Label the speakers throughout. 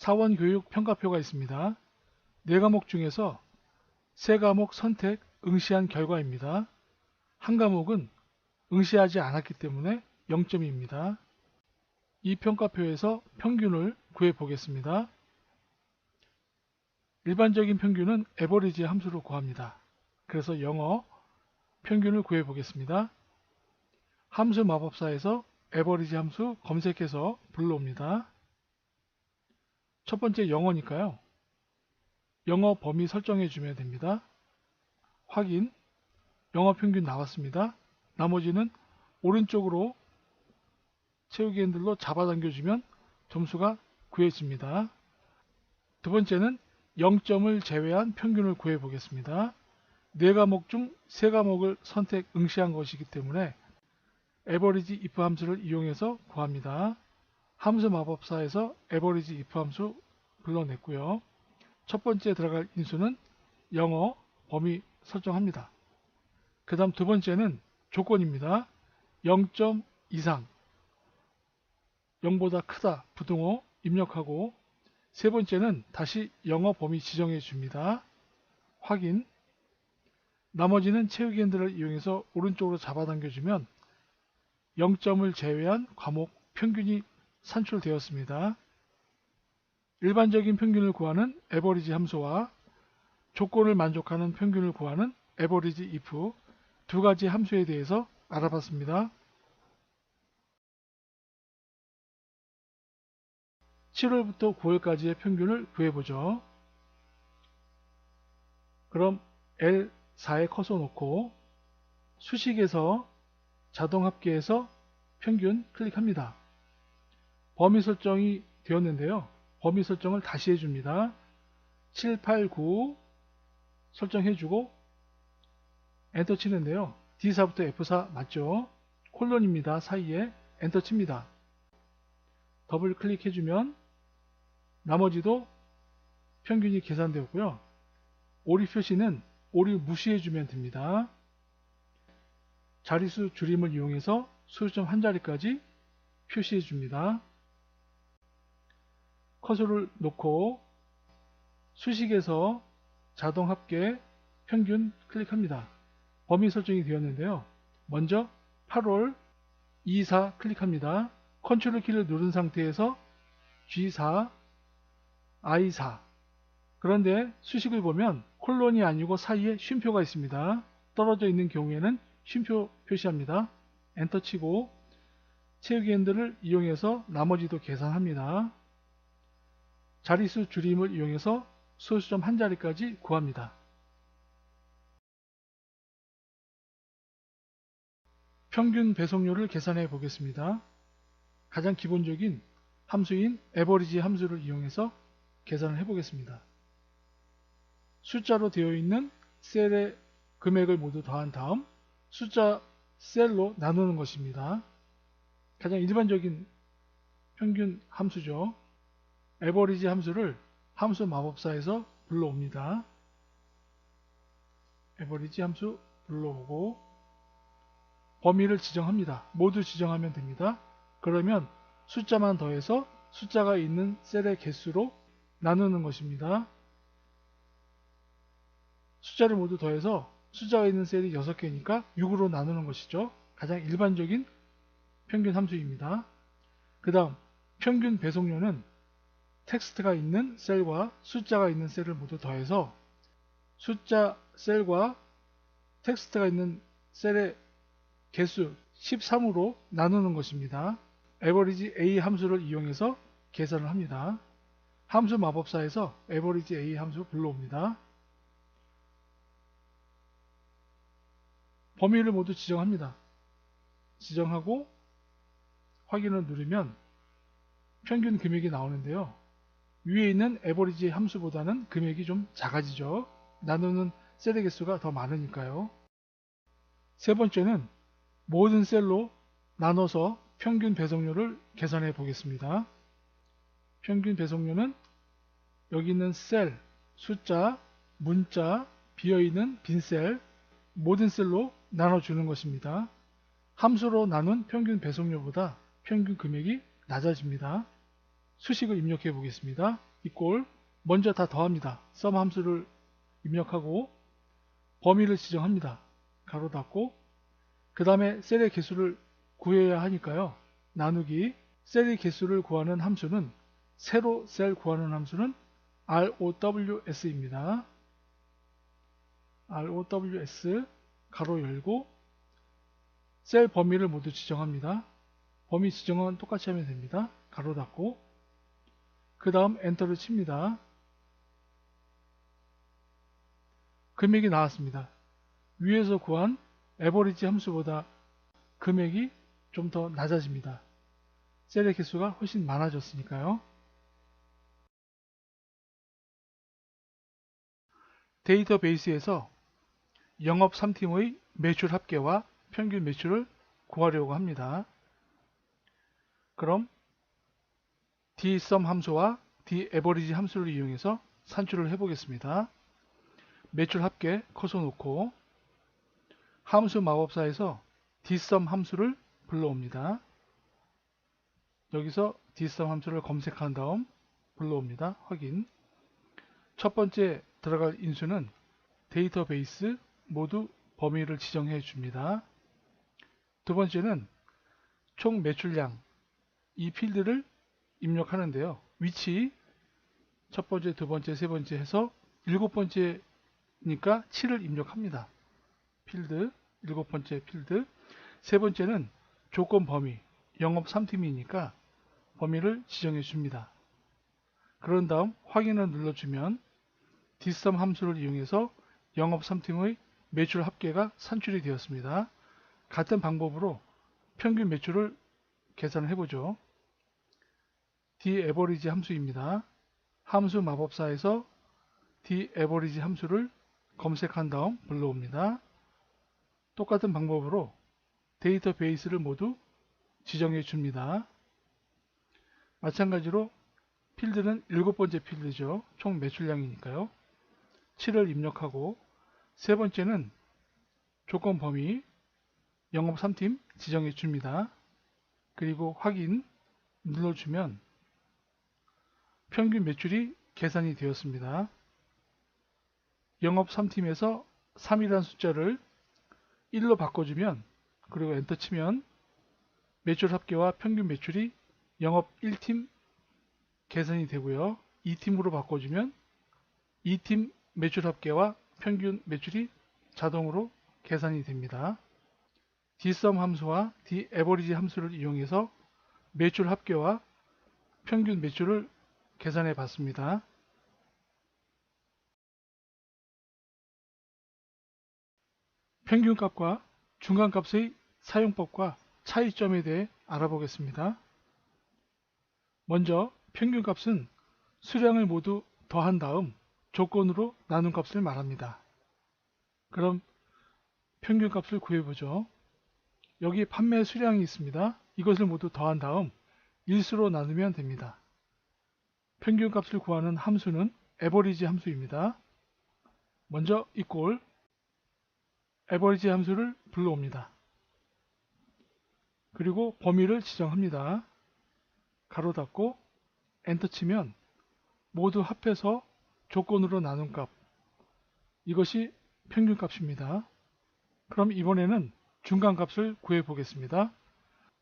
Speaker 1: 사원 교육 평가표가 있습니다. 4과목 중에서 3과목 선택 응시한 결과입니다. 한 과목은 응시하지 않았기 때문에 0점입니다. 이 평가표에서 평균을 구해 보겠습니다. 일반적인 평균은 에버리지 함수로 구합니다. 그래서 영어 평균을 구해 보겠습니다. 함수 마법사에서 에버리지 함수 검색해서 불러옵니다. 첫 번째 영어니까요. 영어 범위 설정해 주면 됩니다. 확인, 영어 평균 나왔습니다. 나머지는 오른쪽으로 채우기 핸들로 잡아당겨 주면 점수가 구해집니다. 두 번째는 0점을 제외한 평균을 구해 보겠습니다. 4과목 중 3과목을 선택 응시한 것이기 때문에 에버리지 if 함수를 이용해서 구합니다. 함수 마법사에서 에버리지 if 함수 불러냈고요. 첫 번째 들어갈 인수는 영어 범위 설정합니다. 그 다음 두 번째는 조건입니다. 0점 이상 0보다 크다 부등호 입력하고, 세 번째는 다시 영어 범위 지정해 줍니다. 확인, 나머지는 채우기 핸들을 이용해서 오른쪽으로 잡아당겨 주면 0점을 제외한 과목 평균이 산출되었습니다. 일반적인 평균을 구하는 에버리지 함수와 조건을 만족하는 평균을 구하는 에버리지 if 두 가지 함수에 대해서 알아봤습니다. 7월부터 9월까지의 평균을 구해보죠. 그럼 L4에 커서 놓고 수식에서 자동 합계에서 평균 클릭합니다. 범위 설정이 되었는데요. 범위 설정을 다시 해줍니다. 7, 8, 9 설정해주고 엔터 치는데요. D4부터 F4 맞죠? 콜론입니다. 사이에 엔터 칩니다. 더블 클릭해주면 나머지도 평균이 계산되었고요. 오리 표시는 오리 무시해주면 됩니다. 자릿수 줄임을 이용해서 소수점 한 자리까지 표시해줍니다. 커서를 놓고 수식에서 자동 합계 평균 클릭합니다. 범위 설정이 되었는데요. 먼저 8월 24 클릭합니다. 컨트롤 키를 누른 상태에서 G4, I4. 그런데 수식을 보면 콜론이 아니고 사이에 쉼표가 있습니다. 떨어져 있는 경우에는 쉼표 표시합니다. 엔터 치고 채우기 핸들을 이용해서 나머지도 계산합니다. 자릿수 줄임을 이용해서 소수점 한 자리까지 구합니다. 평균 배속률을 계산해 보겠습니다. 가장 기본적인 함수인 에버리지 함수를 이용해서 계산을 해 보겠습니다. 숫자로 되어 있는 셀의 금액을 모두 더한 다음 숫자 셀로 나누는 것입니다. 가장 일반적인 평균 함수죠. 에버리지 함수를 함수 마법사에서 불러옵니다. 에버리지 함수 불러오고 범위를 지정합니다. 모두 지정하면 됩니다. 그러면 숫자만 더해서 숫자가 있는 셀의 개수로 나누는 것입니다. 숫자를 모두 더해서 숫자가 있는 셀이 6개니까 6으로 나누는 것이죠. 가장 일반적인 평균 함수입니다. 그 다음 평균 배속률은 텍스트가 있는 셀과 숫자가 있는 셀을 모두 더해서 숫자 셀과 텍스트가 있는 셀의 개수 13으로 나누는 것입니다. 에버리지 A 함수를 이용해서 계산을 합니다. 함수 마법사에서 에버리지 A 함수 불러옵니다. 범위를 모두 지정합니다. 지정하고 확인을 누르면 평균 금액이 나오는데요. 위에 있는 에버리지 함수보다는 금액이 좀 작아지죠. 나누는 셀의 개수가 더 많으니까요. 세 번째는 모든 셀로 나눠서 평균 배속률을 계산해 보겠습니다. 평균 배속률은 여기 있는 셀, 숫자, 문자, 비어있는 빈셀 모든 셀로 나눠주는 것입니다. 함수로 나눈 평균 배속률보다 평균 금액이 낮아집니다. 수식을 입력해 보겠습니다. 이꼴 먼저 다 더합니다. sum 함수를 입력하고 범위를 지정합니다. 가로 닫고 그 다음에 셀의 개수를 구해야 하니까요. 나누기 셀의 개수를 구하는 함수는 세로 셀 구하는 함수는 ROWS입니다. ROWS 가로 열고 셀 범위를 모두 지정합니다. 범위 지정은 똑같이 하면 됩니다. 가로 닫고 그 다음 엔터를 칩니다. 금액이 나왔습니다. 위에서 구한 에버리지 함수보다 금액이 좀 더 낮아집니다. 셀의 개수가 훨씬 많아졌으니까요. 데이터베이스에서 영업 3팀의 매출 합계와 평균 매출을 구하려고 합니다. 그럼 dsum 함수와 daverage 함수를 이용해서 산출을 해보겠습니다. 매출 합계 커서 놓고 함수 마법사에서 dsum 함수를 불러옵니다. 여기서 dsum 함수를 검색한 다음 불러옵니다. 확인. 첫 번째 들어갈 인수는 데이터베이스 모두 범위를 지정해 줍니다. 두 번째는 총 매출량 이 필드를 입력하는데요. 위치 첫 번째, 두 번째, 세 번째 해서 일곱 번째니까 7을 입력합니다. 필드 일곱 번째 필드. 세 번째는 조건 범위 영업 3팀이니까 범위를 지정해 줍니다. 그런 다음 확인을 눌러주면 dsum 함수를 이용해서 영업 3팀의 매출 합계가 산출이 되었습니다. 같은 방법으로 평균 매출을 계산을 해보죠. daverage 함수입니다. 함수 마법사에서 daverage 함수를 검색한 다음 불러옵니다. 똑같은 방법으로 데이터베이스를 모두 지정해 줍니다. 마찬가지로 필드는 일곱 번째 필드죠. 총 매출량이니까요. 7을 입력하고 세 번째는 조건 범위 영업 3팀 지정해 줍니다. 그리고 확인 눌러주면 평균 매출이 계산이 되었습니다. 영업 3팀에서 3이라는 숫자를 1로 바꿔주면 그리고 엔터 치면 매출 합계와 평균 매출이 영업 1팀 계산이 되고요. 2팀으로 바꿔주면 2팀 매출 합계와 평균 매출이 자동으로 계산이 됩니다. dsum 함수와 daverage 함수를 이용해서 매출 합계와 평균 매출을 계산해 봤습니다. 평균값과 중간값의 사용법과 차이점에 대해 알아보겠습니다. 먼저 평균값은 수량을 모두 더한 다음 조건으로 나눈 값을 말합니다. 그럼 평균값을 구해보죠. 여기 판매 수량이 있습니다. 이것을 모두 더한 다음 일수로 나누면 됩니다. 평균값을 구하는 함수는 average 함수입니다. 먼저 equal average 함수를 불러옵니다. 그리고 범위를 지정합니다. 가로 닫고 엔터 치면 모두 합해서 조건으로 나눈 값, 이것이 평균값입니다. 그럼 이번에는 중간값을 구해 보겠습니다.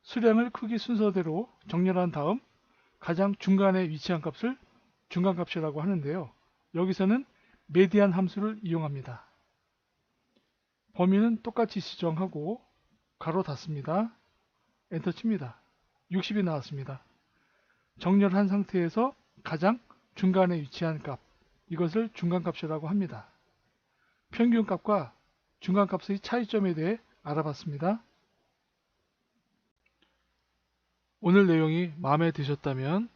Speaker 1: 수량을 크기 순서대로 정렬한 다음 가장 중간에 위치한 값을 중간값이라고 하는데요. 여기서는 메디안 함수를 이용합니다. 범위는 똑같이 지정하고 가로 닫습니다. 엔터 칩니다. 60이 나왔습니다. 정렬한 상태에서 가장 중간에 위치한 값, 이것을 중간값이라고 합니다. 평균값과 중간값의 차이점에 대해 알아봤습니다. 오늘 내용이 마음에 드셨다면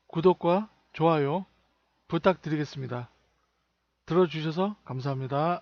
Speaker 1: 구독과 좋아요 부탁드리겠습니다. 들어주셔서 감사합니다.